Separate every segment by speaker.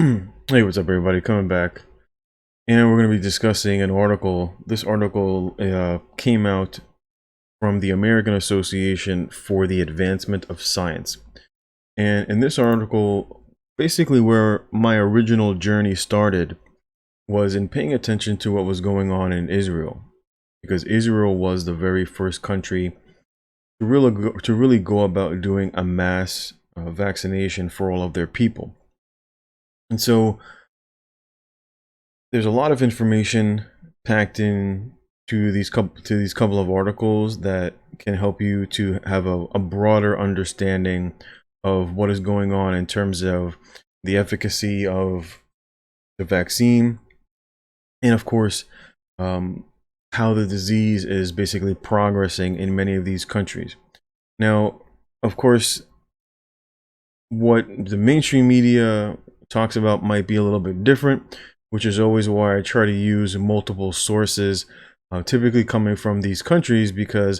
Speaker 1: Hey, what's up, everybody? Coming back, and we're going to be discussing an article. This article came out from the American Association for the Advancement of Science. And in this article, basically, where my original journey started was in paying attention to what was going on in Israel, because Israel was the very first country to really go about doing a mass vaccination for all of their people. And so there's a lot of information packed in to these couple of articles that can help you to have a broader understanding of what is going on in terms of the efficacy of the vaccine, and of course, how the disease is basically progressing in many of these countries. Now, of course, what the mainstream media talks about might be a little bit different, which is always why I try to use multiple sources, typically coming from these countries, because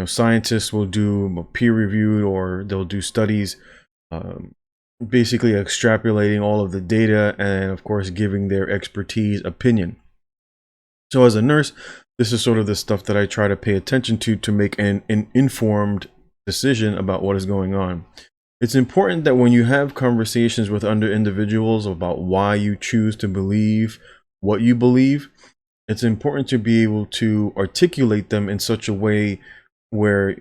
Speaker 1: scientists will do peer-reviewed, or they'll do studies, basically extrapolating all of the data and of course giving their expertise opinion. So as a nurse, this is sort of the stuff that I try to pay attention to make an informed decision about what is going on. It's important that when you have conversations with other individuals about why you choose to believe what you believe, it's important to be able to articulate them in such a way where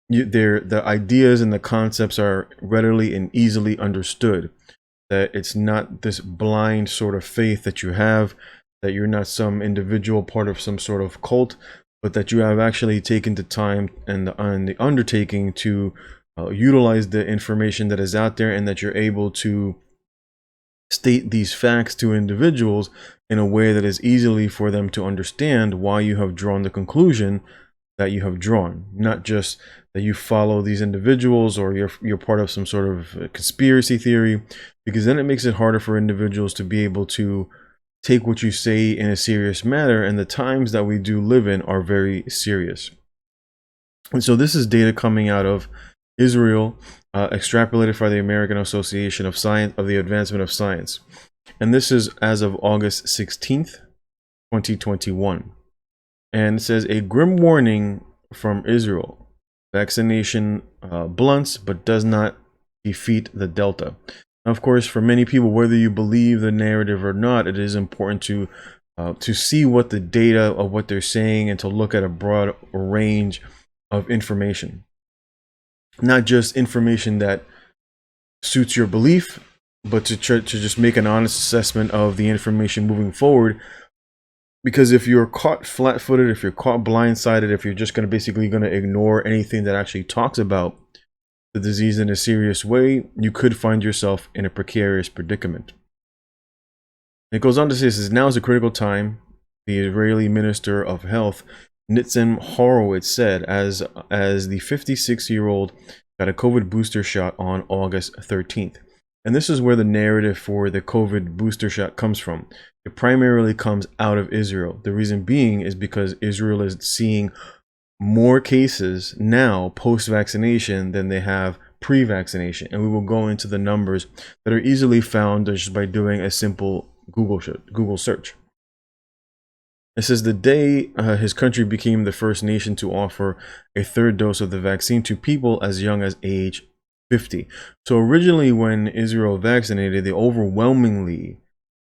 Speaker 1: the ideas and the concepts are readily and easily understood. That it's not this blind sort of faith that you have, that you're not some individual part of some sort of cult, but that you have actually taken the time and the undertaking to utilize the information that is out there, and that you're able to state these facts to individuals in a way that is easily for them to understand why you have drawn the conclusion that you have drawn, not just that you follow these individuals or you're part of some sort of conspiracy theory, because then it makes it harder for individuals to be able to take what you say in a serious manner, and the times that we do live in are very serious. And so this is data coming out of Israel, extrapolated by the American Association of Science of the Advancement of Science. And this is as of August 16th, 2021. And it says, a grim warning from Israel. Vaccination blunts but does not defeat the Delta. Now, of course, for many people, whether you believe the narrative or not, it is important to see what the data of what they're saying, and to look at a broad range of information. Not just information that suits your belief, but to try to just make an honest assessment of the information moving forward. Because if you're caught flat-footed, if you're caught blindsided, if you're just basically going to ignore anything that actually talks about the disease in a serious way, you could find yourself in a precarious predicament. It goes on to say, this is now is a critical time. The Israeli Minister of Health, Nitzan Horowitz, said as the 56-year-old got a COVID booster shot on August 13th. And this is where the narrative for the COVID booster shot comes from. It primarily comes out of Israel. The reason being is because Israel is seeing more cases now post-vaccination than they have pre-vaccination. And we will go into the numbers that are easily found just by doing a simple Google search. It says the day his country became the first nation to offer a third dose of the vaccine to people as young as age 50. So originally, when Israel vaccinated, they overwhelmingly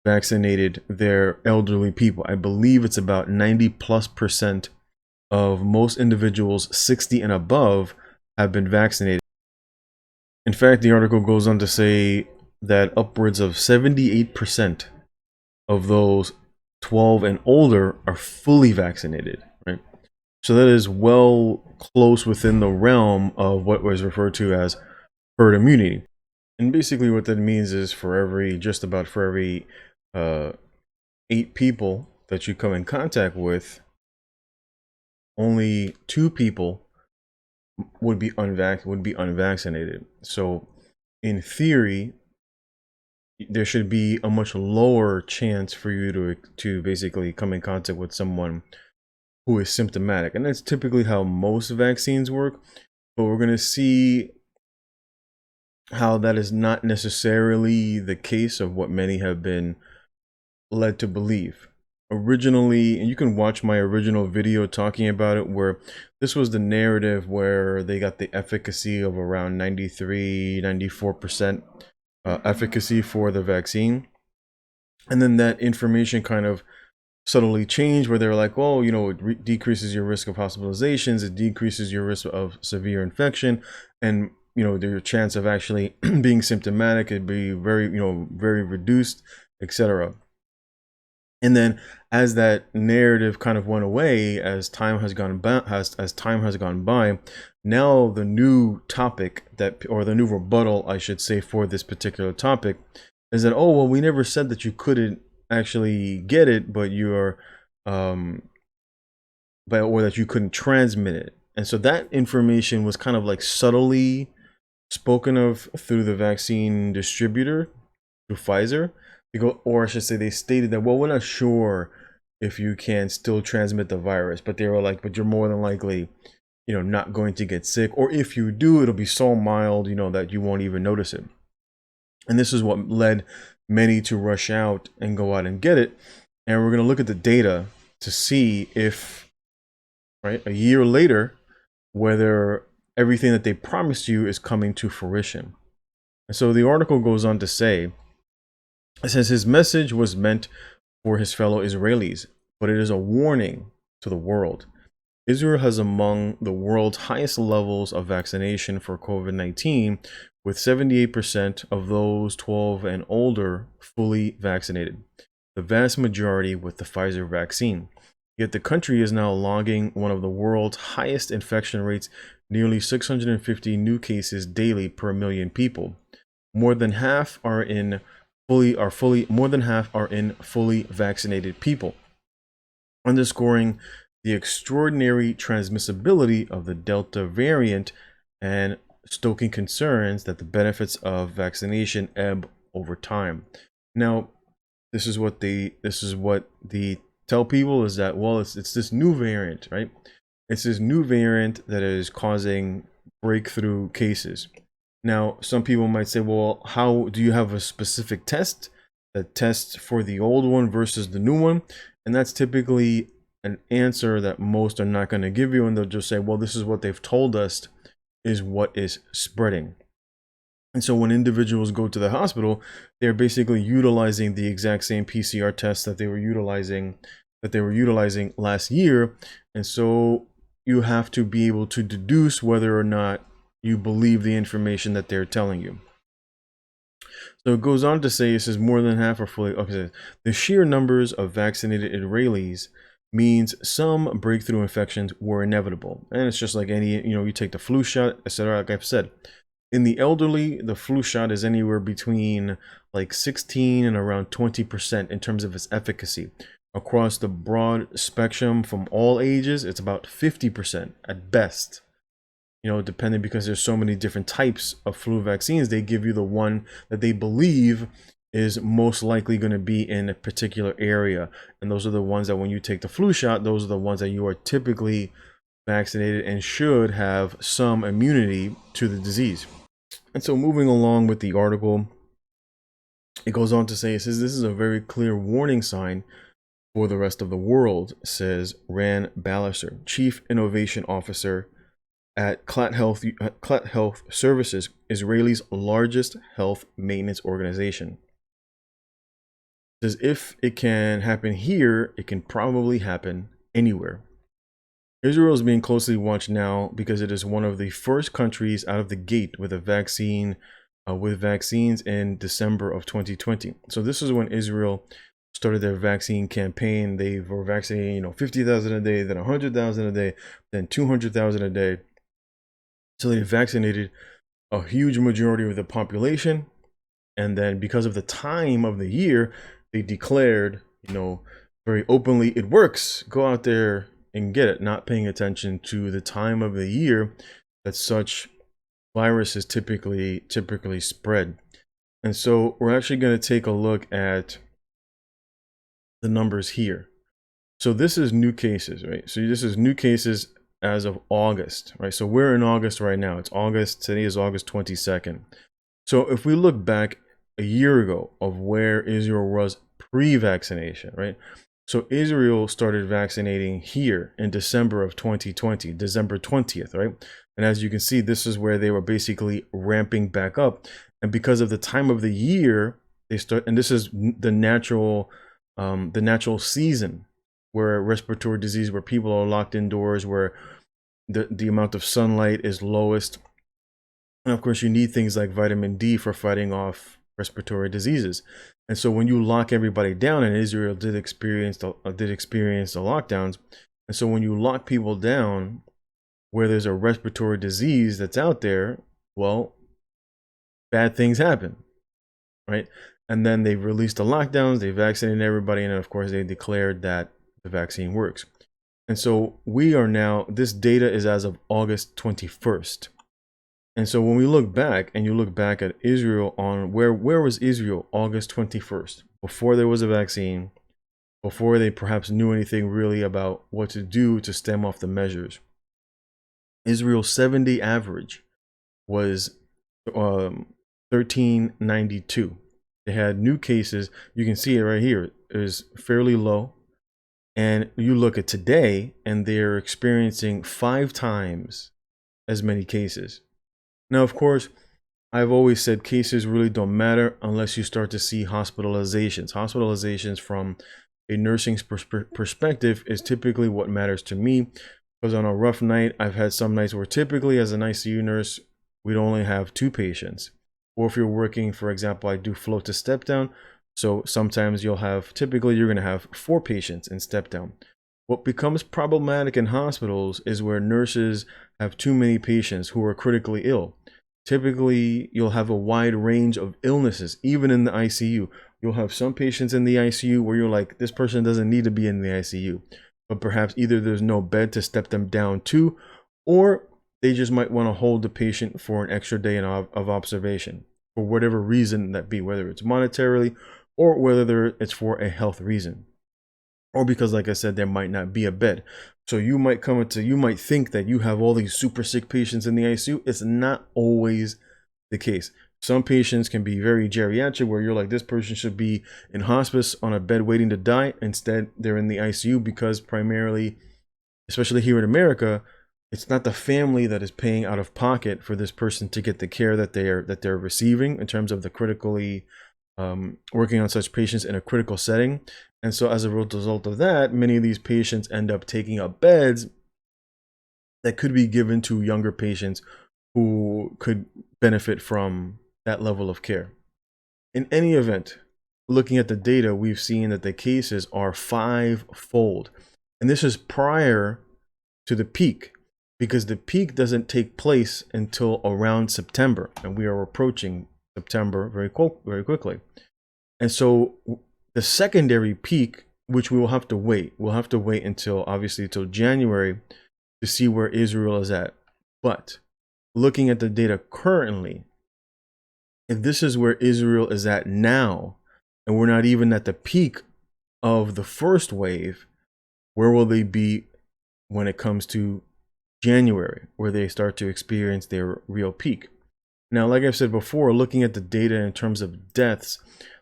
Speaker 1: vaccinated their elderly people. I believe it's about 90+% of most individuals 60 and above have been vaccinated. In fact, the article goes on to say that upwards of 78% of those 12 and older are fully vaccinated, right? So that is well close within the realm of what was referred to as herd immunity. And basically what that means is just about for every 8 people that you come in contact with, only 2 people would be unvaccinated. So in theory, there should be a much lower chance for you to basically come in contact with someone who is symptomatic. And that's typically how most vaccines work. But we're going to see how that is not necessarily the case of what many have been led to believe. Originally, and you can watch my original video talking about it, where this was the narrative where they got the efficacy of around 93, 94% efficacy for the vaccine. And then that information kind of subtly changed where they're like, oh, you know, it decreases your risk of hospitalizations, it decreases your risk of severe infection, and you know, your chance of actually being symptomatic would be very, you know, very reduced, etc. And then as that narrative kind of went away, as time has gone by, as time has gone by, now the new topic that, or the new rebuttal, I should say, for this particular topic is that, oh, well, we never said that you couldn't actually get it, but you are, but or that you couldn't transmit it. And so that information was kind of like subtly spoken of through the vaccine distributor, through Pfizer. Or I should say, they stated that, well, we're not sure if you can still transmit the virus, but they were like, but you're more than likely, you know, not going to get sick, or if you do, it'll be so mild, you know, that you won't even notice it. And this is what led many to rush out and go out and get it. And we're going to look at the data to see if, right, a year later, whether everything that they promised you is coming to fruition. And so the article goes on to say, it says his message was meant for his fellow Israelis, but it is a warning to the world. Israel has among the world's highest levels of vaccination for COVID-19, with 78% of those 12 and older fully vaccinated, the vast majority with the Pfizer vaccine. Yet the country is now logging one of the world's highest infection rates, nearly 650 new cases daily per million people. More than half are in fully vaccinated people, underscoring the extraordinary transmissibility of the Delta variant and stoking concerns that the benefits of vaccination ebb over time. Now, this is what they tell people, is that, well, it's this new variant, right? It's this new variant that is causing breakthrough cases. Now, some people might say, well, how do you have a specific test that tests for the old one versus the new one? And that's typically an answer that most are not going to give you, and they'll just say, well, this is what they've told us is what is spreading. And so when individuals go to the hospital, they're basically utilizing the exact same PCR tests that they were utilizing last year. And so you have to be able to deduce whether or not you believe the information that they're telling you. So it goes on to say, it says more than half are fully, okay, the sheer numbers of vaccinated Israelis means some breakthrough infections were inevitable. And it's just like any, you know, you take the flu shot, etc. Like I've said, in the elderly, the flu shot is anywhere between like 16 and around 20% in terms of its efficacy. Across the broad spectrum from all ages, it's about 50% at best. You know, depending, because there's so many different types of flu vaccines, they give you the one that they believe is most likely going to be in a particular area. And those are the ones that when you take the flu shot, those are the ones that you are typically vaccinated and should have some immunity to the disease. And so moving along with the article, it goes on to say, it says, this is a very clear warning sign for the rest of the world, says Ran Balliser, Chief Innovation Officer at Clat Health Services, Israel's largest health maintenance organization. It says, if it can happen here, it can probably happen anywhere. Israel is being closely watched now because it is one of the first countries out of the gate with a vaccine, with vaccines in December of 2020. So this is when Israel started their vaccine campaign. They were vaccinating, you know, 50,000 a day, then 100,000 a day, then 200,000 a day. So they vaccinated a huge majority of the population. And then because of the time of the year, they declared, you know, very openly, it works. Go out there and get it, not paying attention to the time of the year that such viruses typically spread. And so we're actually going to take a look at the numbers here. So this is new cases, right? So this is new cases as of August, right? So we're in August right now. It's August. Today is August 22nd. So if we look back a year ago of where Israel was pre-vaccination, right? So Israel started vaccinating here in December of 2020, December 20th, right? And as you can see, this is where they were basically ramping back up. And because of the time of the year, they start, and this is the natural season where respiratory disease, where people are locked indoors, where the amount of sunlight is lowest. And of course, you need things like vitamin D for fighting off respiratory diseases. And so when you lock everybody down, and Israel did experience the lockdowns, and so when you lock people down where there's a respiratory disease that's out there, well, bad things happen, right? And then they released the lockdowns, they vaccinated everybody, and of course they declared that the vaccine works. And so we are now, this data is as of August 21st. And so when we look back, and you look back at Israel, on where was Israel August 21st, before there was a vaccine, before they perhaps knew anything really about what to do to stem off the measures. Israel's 7-day average was 1392. They had new cases. You can see it right here. It was fairly low. And you look at today, and they're experiencing 5 times as many cases. Now, of course, I've always said cases really don't matter unless you start to see hospitalizations. Hospitalizations from a nursing perspective is typically what matters to me, because on a rough night, I've had some nights where typically as an ICU nurse, we'd only have 2 patients. Or if you're working, for example, I do float to step down. So sometimes typically you're going to have 4 patients in step down. What becomes problematic in hospitals is where nurses have too many patients who are critically ill. Typically, you'll have a wide range of illnesses, even in the ICU. You'll have some patients in the ICU where you're like, this person doesn't need to be in the ICU. But perhaps either there's no bed to step them down to, or they just might want to hold the patient for an extra day of observation, for whatever reason that be, whether it's monetarily or whether it's for a health reason. Or because, like I said, there might not be a bed. So you might think that you have all these super sick patients in the ICU. It's not always the case. Some patients can be very geriatric, where you're like, this person should be in hospice on a bed waiting to die. Instead, they're in the ICU because primarily, especially here in America, it's not the family that is paying out of pocket for this person to get the care that they're receiving in terms of the critically working on such patients in a critical setting. And so as a result of that, many of these patients end up taking up beds that could be given to younger patients who could benefit from that level of care. In any event, looking at the data, we've seen that the cases are 5-fold. And this is prior to the peak, because the peak doesn't take place until around September. And we are approaching September very quickly. And so the secondary peak, which we will have to wait, until January to see where Israel is at. But looking at the data currently, if this is where Israel is at now, and we're not even at the peak of the first wave, where will they be when it comes to January, where they start to experience their real peak? Now, like I've said before, looking at the data in terms of deaths,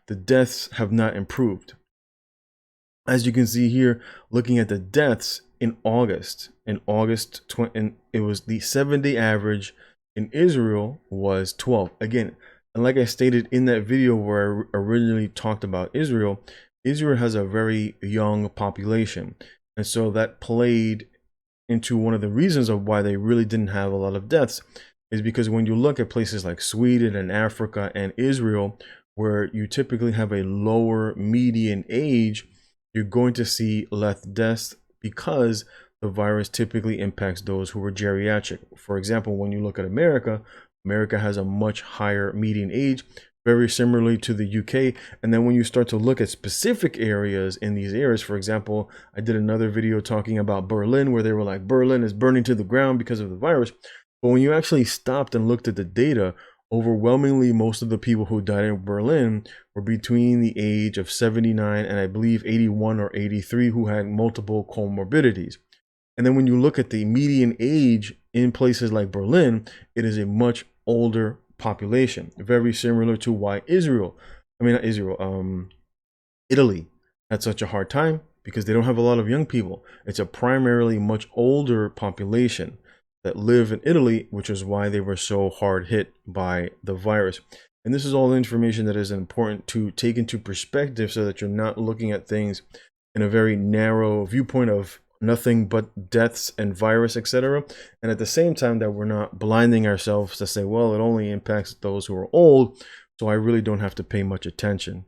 Speaker 1: the deaths have not improved. As you can see here, looking at the deaths in August, it was the 7-day average in Israel was 12. Again, and like I stated in that video where I originally talked about Israel, Israel has a very young population. And so that played into one of the reasons of why they really didn't have a lot of deaths, is because when you look at places like Sweden and Africa and Israel, where you typically have a lower median age, you're going to see less deaths because the virus typically impacts those who are geriatric. For example, when you look at America has a much higher median age, very similarly to the UK. And then when you start to look at specific areas in these areas, for example, I did another video talking about Berlin, where they were like, Berlin is burning to the ground because of the virus. But when you actually stopped and looked at the data, overwhelmingly, most of the people who died in Berlin were between the age of 79 and I believe 81 or 83, who had multiple comorbidities. And then when you look at the median age in places like Berlin, it is a much older population, very similar to why Italy had such a hard time, because they don't have a lot of young people. It's a primarily much older population that live in Italy, which is why they were so hard hit by the virus. And this is all information that is important to take into perspective, so that you're not looking at things in a very narrow viewpoint of nothing but deaths and virus, etc. And at the same time, that we're not blinding ourselves to say, well, it only impacts those who are old, so I really don't have to pay much attention.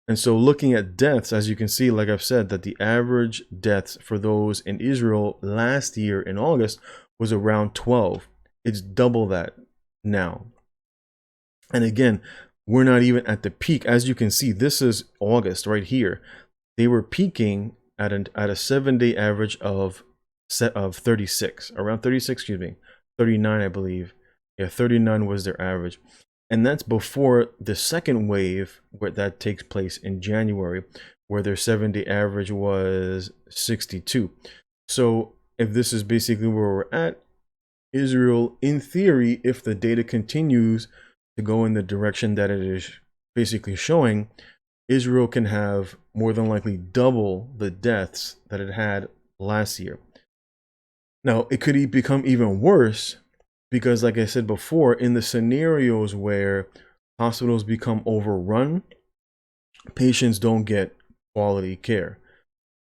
Speaker 1: And so looking at deaths, as you can see, like I've said, that the average deaths for those in Israel last year in August was around 12. It's double that now. And again, we're not even at the peak. As you can see, this is August right here. They were peaking at a 7-day average of 36, around 36, 39, I believe. Yeah, 39 was their average. And that's before the second wave, where that takes place in January, where their 7-day average was 62. So if this is basically where we're at, Israel, in theory, if the data continues to go in the direction that it is basically showing, Israel can have more than likely double the deaths that it had last year. Now, it could become even worse, because like I said before, in the scenarios where hospitals become overrun, patients don't get quality care.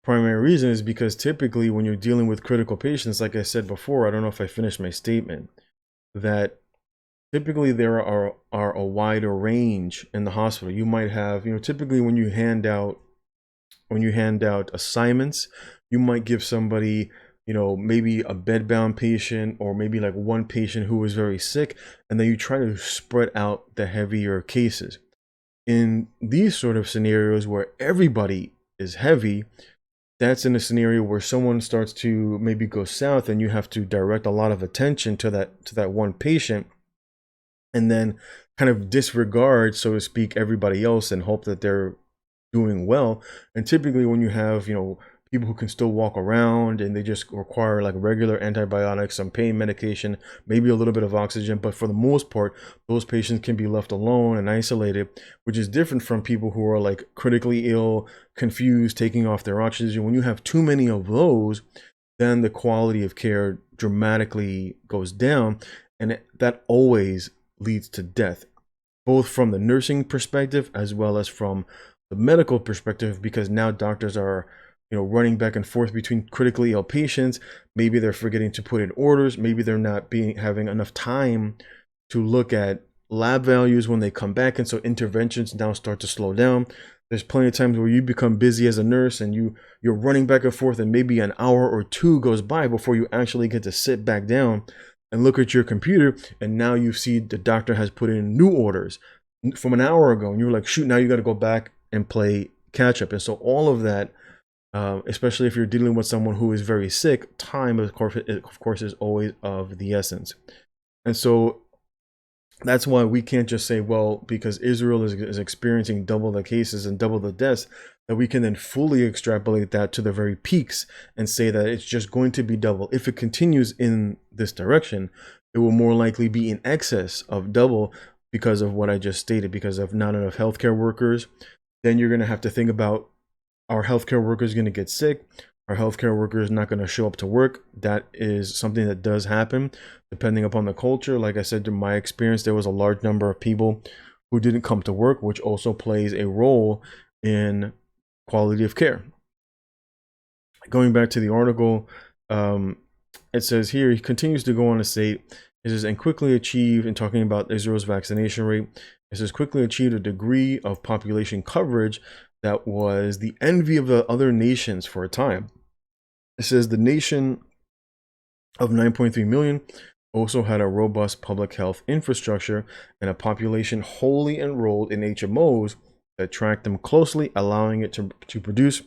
Speaker 1: Primary reason is because typically when you're dealing with critical patients, like I said before, I don't know if I finished my statement, that typically there are a wider range in the hospital. You might have, typically when you hand out assignments, you might give somebody, maybe a bedbound patient, or maybe like one patient who is very sick, and then you try to spread out the heavier cases. In these sort of scenarios where everybody is heavy, that's in a scenario where someone starts to maybe go south, and you have to direct a lot of attention to that one patient, and then kind of disregard, so to speak, everybody else and hope that they're doing well. And typically when you have, people who can still walk around and they just require like regular antibiotics, some pain medication, maybe a little bit of oxygen, but for the most part, those patients can be left alone and isolated, which is different from people who are like critically ill, confused, taking off their oxygen. When you have too many of those, then the quality of care dramatically goes down, and that always leads to death, both from the nursing perspective as well as from the medical perspective, because now doctors are, running back and forth between critically ill patients. Maybe they're forgetting to put in orders. Maybe they're not having enough time to look at lab values when they come back, and so interventions now start to slow down. There's plenty of times where you become busy as a nurse and you're running back and forth, and maybe an hour or two goes by before you actually get to sit back down and look at your computer, and now you see the doctor has put in new orders from an hour ago, and you're like, shoot, now you got to go back and play catch up. And so all of that, especially if you're dealing with someone who is very sick, time of course is always of the essence. And so that's why we can't just say, well, because Israel is experiencing double the cases and double the deaths, that we can then fully extrapolate that to the very peaks and say that it's just going to be double. If it continues in this direction, it will more likely be in excess of double, because of what I just stated, because of not enough healthcare workers. Then you're going to have to think about, our healthcare workers going to get sick? Our healthcare workers not going to show up to work? That is something that does happen depending upon the culture. Like I said, in my experience, there was a large number of people who didn't come to work, which also plays a role in quality of care. Going back to the article, it says here, he continues to go on to say, it says, and quickly achieve, in talking about Israel's vaccination rate, it says quickly achieved a degree of population coverage that was the envy of the other nations for a time. It says the nation of 9.3 million also had a robust public health infrastructure and a population wholly enrolled in HMOs that tracked them closely, allowing it to produce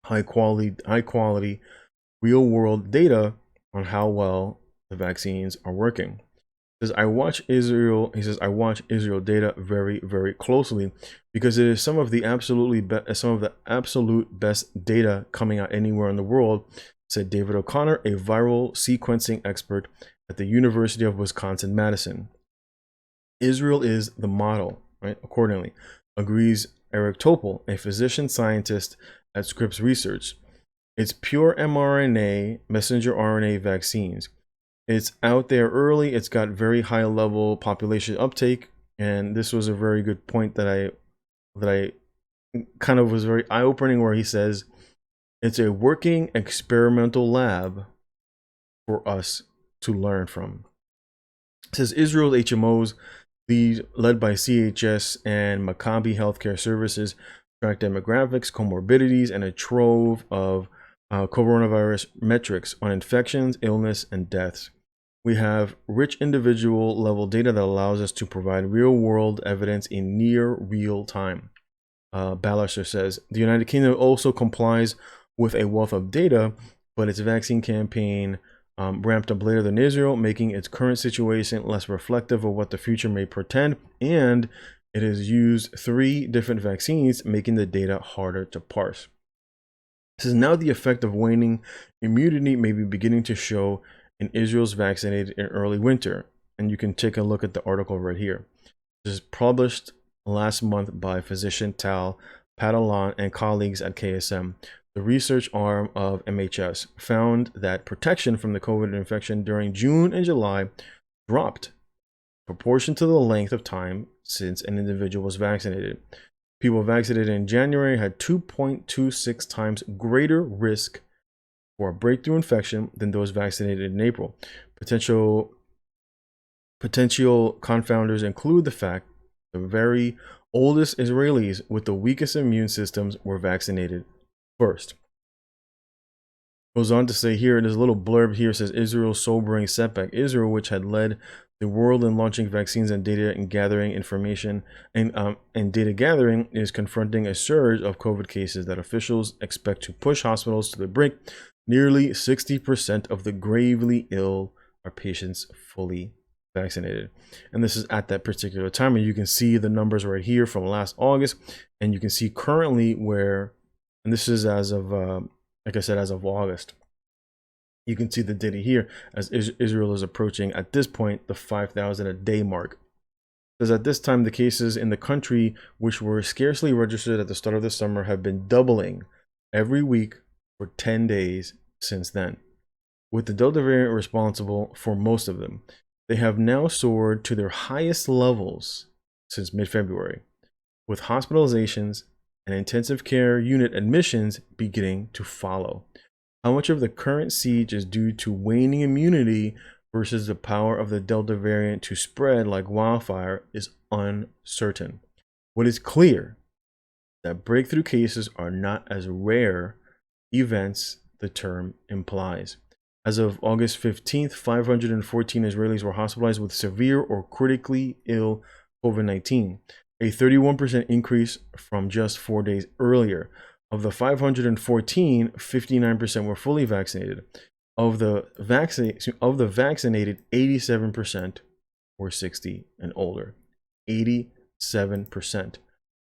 Speaker 1: high quality real world data on how well the vaccines are working. He says, I watch Israel data very, very closely, because it is some of the absolute best data coming out anywhere in the world, said David O'Connor, a viral sequencing expert at the University of Wisconsin-Madison. Israel is the model, right? Accordingly, agrees Eric Topol, a physician scientist at Scripps Research. It's pure mRNA, messenger RNA vaccines. It's out there early. It's got very high level population uptake, and this was a very good point that I kind of was very eye opening, where he says it's a working experimental lab for us to learn from. It says Israel's HMOs, these led by CHS and Maccabi Healthcare Services, track demographics, comorbidities, and a trove of coronavirus metrics on infections, illness, and deaths. We have rich individual level data that allows us to provide real world evidence in near real time. Ballister says the United Kingdom also complies with a wealth of data, but its vaccine campaign ramped up later than Israel, making its current situation less reflective of what the future may portend, and it has used 3 different vaccines, making the data harder to parse. This is now the effect of waning immunity may be beginning to show in Israel's vaccinated in early winter, and you can take a look at the article right here. This is published last month by physician Tal Padalan and colleagues at KSM. The research arm of MHS found that protection from the COVID infection during June and July dropped in proportion to the length of time since an individual was vaccinated. People vaccinated in January had 2.26 times greater risk for a breakthrough infection than those vaccinated in April. Potential confounders include the fact the very oldest Israelis with the weakest immune systems were vaccinated first. Goes on to say here, there's a little blurb here, says Israel's sobering setback. Israel, which had led the world in launching vaccines and data and gathering information and data gathering, is confronting a surge of COVID cases that officials expect to push hospitals to the brink. Nearly 60% of the gravely ill are patients fully vaccinated. And this is at that particular time. And you can see the numbers right here from last August. And you can see currently where, and this is as of, like I said, as of August. You can see the data here as Israel is approaching, at this point, the 5,000 a day mark. Because at this time, the cases in the country, which were scarcely registered at the start of the summer, have been doubling every week for 10 days since then, with the Delta variant responsible for most of them. They have now soared to their highest levels since mid-February, with hospitalizations and intensive care unit admissions beginning to follow. How much of the current siege is due to waning immunity versus the power of the Delta variant to spread like wildfire is uncertain. What is clear is that breakthrough cases are not as rare events the term implies. As of August 15th, 514 Israelis were hospitalized with severe or critically ill COVID-19, a 31% increase from just 4 days earlier. Of the 514, 59% were fully vaccinated. Of the vaccinated, 87% were 60 and older. 87%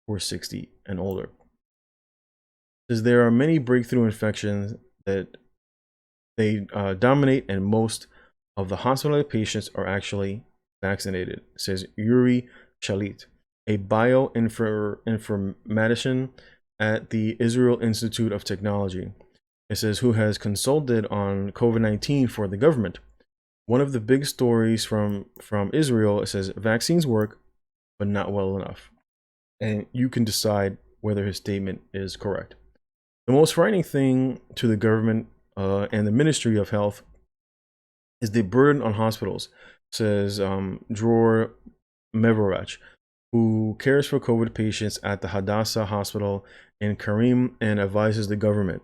Speaker 1: were 60 and older. Says there are many breakthrough infections that they dominate, and most of the hospitalized patients are actually vaccinated, says Yuri Shalit, a bioinformatician at the Israel Institute of Technology. It says, who has consulted on COVID-19 for the government. One of the big stories from Israel, it says, vaccines work, but not well enough. And you can decide whether his statement is correct. The most frightening thing to the government and the Ministry of Health is the burden on hospitals, says Dror Mevorach, who cares for COVID patients at the Hadassah Hospital in Karim and advises the government.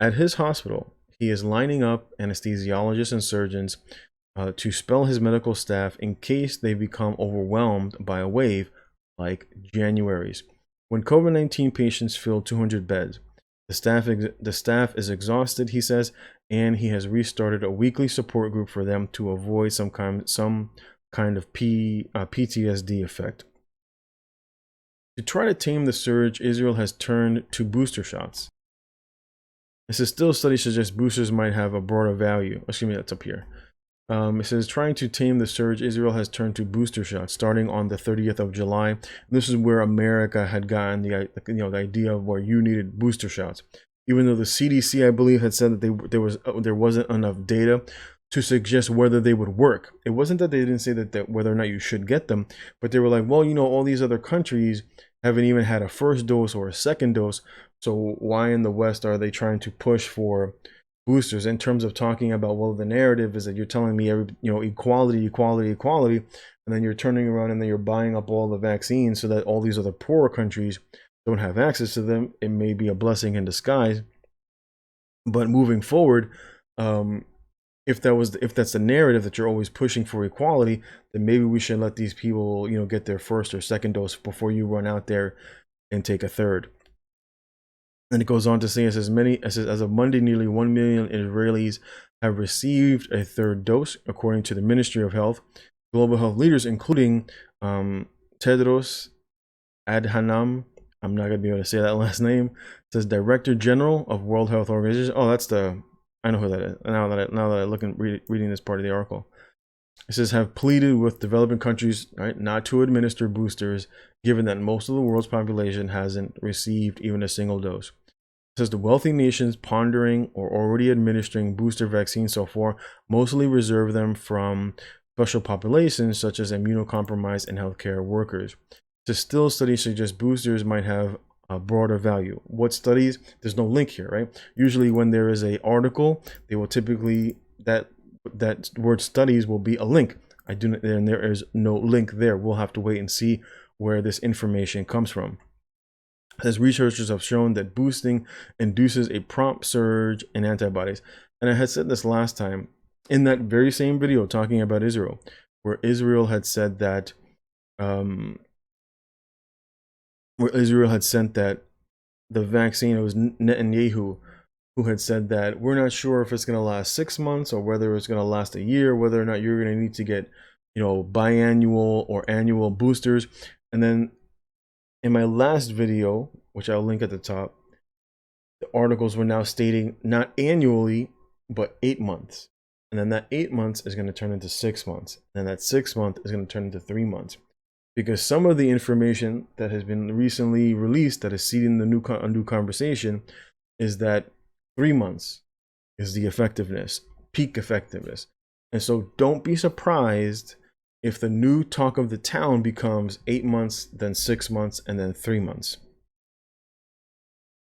Speaker 1: At his hospital, he is lining up anesthesiologists and surgeons to spell his medical staff in case they become overwhelmed by a wave like January's. When COVID-19 patients fill 200 beds, the staff is exhausted, he says, and he has restarted a weekly support group for them to avoid some kind of PTSD effect. To try to tame the surge, Israel has turned to booster shots. This is still studies suggest boosters might have a broader value. Excuse me, that's up here. It says, trying to tame the surge, Israel has turned to booster shots starting on the 30th of July. And this is where America had gotten the idea of where you needed booster shots, even though the CDC, I believe, had said that there wasn't enough data to suggest whether they would work. It wasn't that they didn't say that whether or not you should get them, but they were like, well, all these other countries haven't even had a first dose or a second dose, so why in the West are they trying to push for boosters? In terms of talking about, well, the narrative is that you're telling me equality, equality, equality, and then you're turning around and then you're buying up all the vaccines so that all these other poorer countries don't have access to them. It may be a blessing in disguise, but moving forward, if that's the narrative that you're always pushing for equality, then maybe we should let these people get their first or second dose before you run out there and take a third. And it goes on to say, it says, as of Monday, nearly 1 million Israelis have received a third dose, according to the Ministry of Health. Global health leaders, including Tedros Adhanom, I'm not going to be able to say that last name, says Director General of World Health Organization. Oh, I know who that is. Now that I look and reading this part of the article. It says, have pleaded with developing countries, right, not to administer boosters, given that most of the world's population hasn't received even a single dose. It says the wealthy nations pondering or already administering booster vaccines so far mostly reserve them from special populations such as immunocompromised and healthcare workers. The still studies suggest boosters might have a broader value. What studies? There's no link here, right? Usually when there is an article, they will typically, that word studies will be a link. And there is no link there. We'll have to wait and see where this information comes from. As researchers have shown that boosting induces a prompt surge in antibodies. And I had said this last time in that very same video talking about Israel, where Israel had said that the vaccine, it was Netanyahu who had said that we're not sure if it's going to last 6 months or whether it's going to last a year, whether or not you're going to need to get, biannual or annual boosters. And then in my last video, which I'll link at the top, the articles were now stating not annually, but 8 months. And then that 8 months is going to turn into 6 months. And that 6 month is going to turn into 3 months. Because some of the information that has been recently released that is seeding a new conversation is that 3 months is the effectiveness, peak effectiveness. And so don't be surprised if the new talk of the town becomes 8 months, then 6 months, and then 3 months.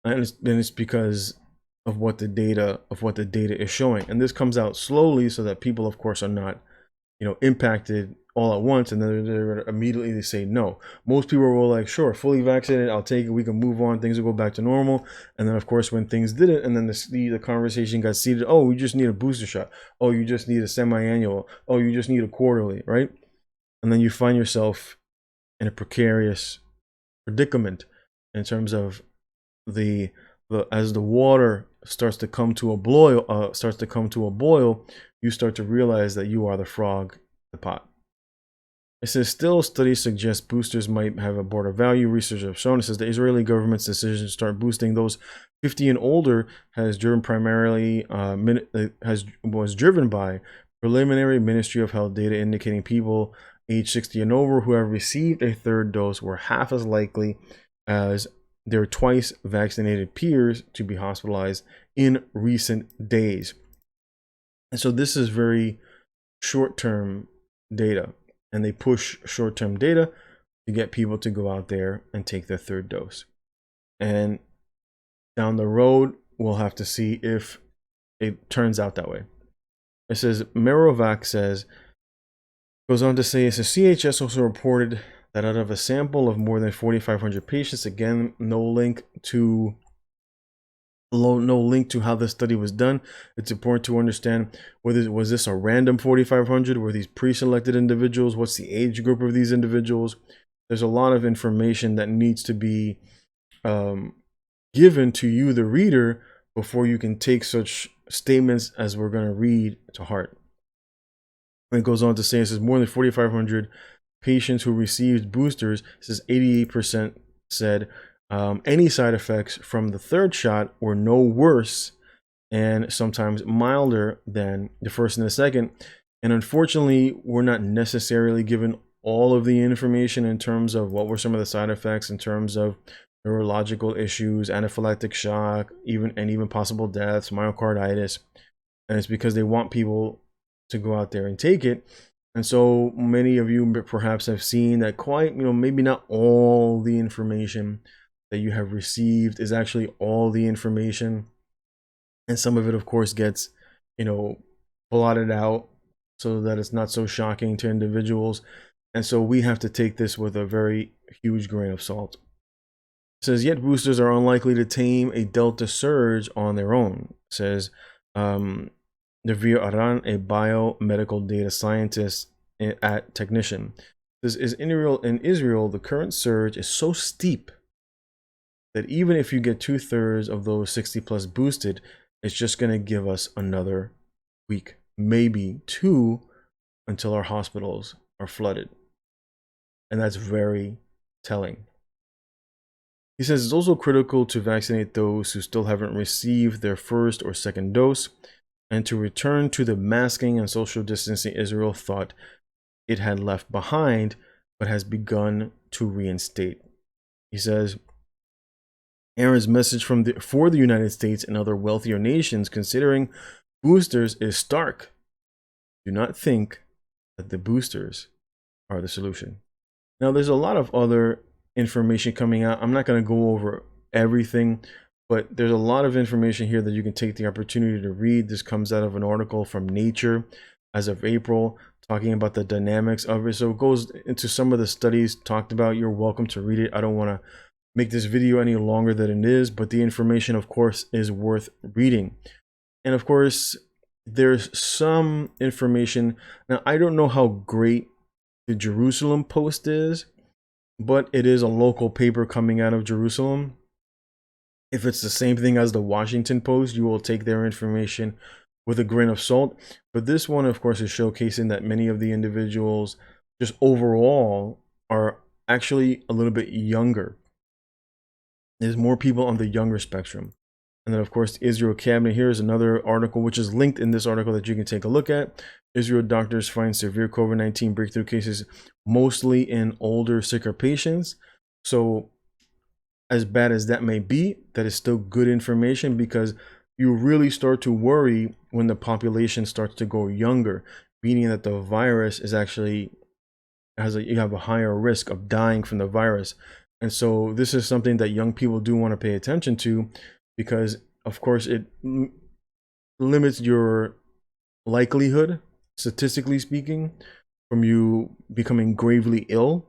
Speaker 1: And it's because of what the data is showing. And this comes out slowly so that people, of course, are not impacted all at once, and then they're immediately say no. Most people were like, sure, fully vaccinated, I'll take it, we can move on, things will go back to normal. And then of course when things didn't, and then the conversation got seeded, oh, you just need a booster shot, oh, you just need a semi-annual, oh, you just need a quarterly, right? And then you find yourself in a precarious predicament in terms of as the water starts to come to a boil, you start to realize that you are the frog in the pot. It says, still, studies suggest boosters might have a broader value. Research have shown. It says the Israeli government's decision to start boosting those 50 and older was driven by preliminary Ministry of Health data indicating people age 60 and over who have received a third dose were half as likely as their twice vaccinated peers to be hospitalized in recent days. And so this is very short-term data. And they push short-term data to get people to go out there and take their third dose. And down the road, we'll have to see if it turns out that way. It says, Merovac goes on to say, it says, CHS also reported that out of a sample of more than 4,500 patients, again, no link to how the study was done. It's important to understand whether was this a random 4,500, were these pre-selected individuals, what's the age group of these individuals. There's a lot of information that needs to be given to you, the reader, before you can take such statements as we're going to read to heart. And it goes on to say, it says more than 4,500 patients who received boosters, it says 88% said any side effects from the third shot were no worse and sometimes milder than the first and the second. And unfortunately, we're not necessarily given all of the information in terms of what were some of the side effects in terms of neurological issues, anaphylactic shock, even possible deaths, myocarditis. And it's because they want people to go out there and take it. And so many of you perhaps have seen that quite, maybe not all the information that you have received is actually all the information. And some of it, of course, gets, blotted out so that it's not so shocking to individuals. And so we have to take this with a very huge grain of salt. It says, yet boosters are unlikely to tame a Delta surge on their own. It says, Devir Aran, a biomedical data scientist at Technician, says, in Israel, the current surge is so steep that even if you get 2/3 of those 60 plus boosted, it's just going to give us another week, maybe 2, until our hospitals are flooded. And that's very telling. He says it's also critical to vaccinate those who still haven't received their first or second dose, and to return to the masking and social distancing Israel thought it had left behind, but has begun to reinstate. He says, Aaron's message for the United States and other wealthier nations considering boosters is stark. Do not think that the boosters are the solution. Now, there's a lot of other information coming out. I'm not going to go over everything, but there's a lot of information here that you can take the opportunity to read. This comes out of an article from Nature as of April, talking about the dynamics of it. So it goes into some of the studies talked about. You're welcome to read it. I don't want to make this video any longer than it is, but the information, of course, is worth reading. And of course, there's some information. Now, I don't know how great the Jerusalem Post is, but it is a local paper coming out of Jerusalem. If it's the same thing as the Washington Post, you will take their information with a grain of salt. But this one, of course, is showcasing that many of the individuals just overall are actually a little bit younger. There's more people on the younger spectrum. And then, of course, the Israel cabinet. Here is another article, which is linked in this article that you can take a look at. Israel doctors find severe COVID-19 breakthrough cases, mostly in older, sicker patients. So as bad as that may be, that is still good information, because you really start to worry when the population starts to go younger, meaning that the virus is actually, you have a higher risk of dying from the virus. And so this is something that young people do want to pay attention to, because of course it limits your likelihood, statistically speaking, from you becoming gravely ill.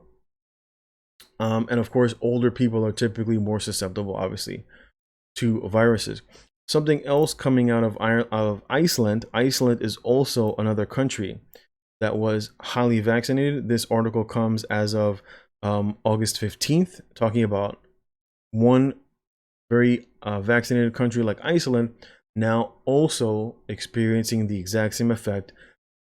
Speaker 1: And of course, older people are typically more susceptible, obviously, to viruses. Something else coming out of Iceland. Iceland is also another country that was highly vaccinated. This article comes as of August 15th, talking about one very vaccinated country like Iceland now also experiencing the exact same effect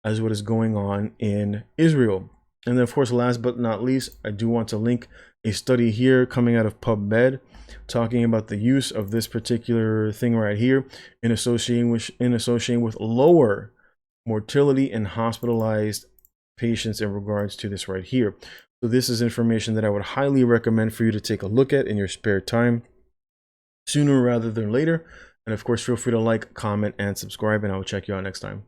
Speaker 1: as what is going on in Israel. And then, of course, last but not least, I do want to link a study here coming out of PubMed, talking about the use of this particular thing right here in associating with lower mortality and hospitalized patients in regards to this right here. So this is information that I would highly recommend for you to take a look at in your spare time, sooner rather than later. And of course, feel free to like, comment, and subscribe, and I will check you out next time.